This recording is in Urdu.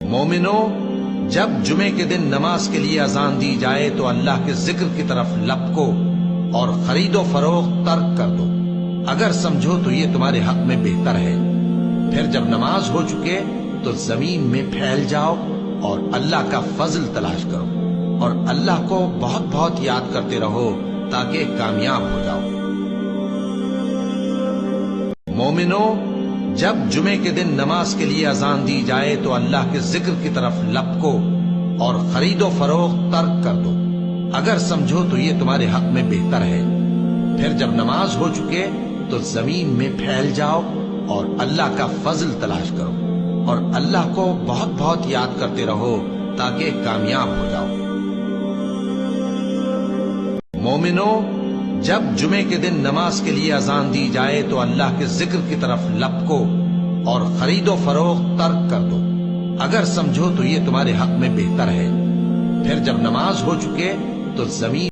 مومنو، جب جمعے کے دن نماز کے لیے اذان دی جائے تو اللہ کے ذکر کی طرف لپکو اور خرید و فروخت ترک کر دو، اگر سمجھو تو یہ تمہارے حق میں بہتر ہے۔ پھر جب نماز ہو چکے تو زمین میں پھیل جاؤ اور اللہ کا فضل تلاش کرو، اور اللہ کو بہت بہت یاد کرتے رہو تاکہ کامیاب ہو جاؤ۔ مومنو، جب جمعے کے دن نماز کے لیے اذان دی جائے تو اللہ کے ذکر کی طرف لپکو اور خرید و فروخت ترک کر دو، اگر سمجھو تو یہ تمہارے حق میں بہتر ہے۔ پھر جب نماز ہو چکے تو زمین میں پھیل جاؤ اور اللہ کا فضل تلاش کرو، اور اللہ کو بہت بہت یاد کرتے رہو تاکہ کامیاب ہو جاؤ۔ مومنو، جب جمعے کے دن نماز کے لیے اذان دی جائے تو اللہ کے ذکر کی طرف لپکو اور خرید و فروخت ترک کر دو، اگر سمجھو تو یہ تمہارے حق میں بہتر ہے۔ پھر جب نماز ہو چکے تو زمین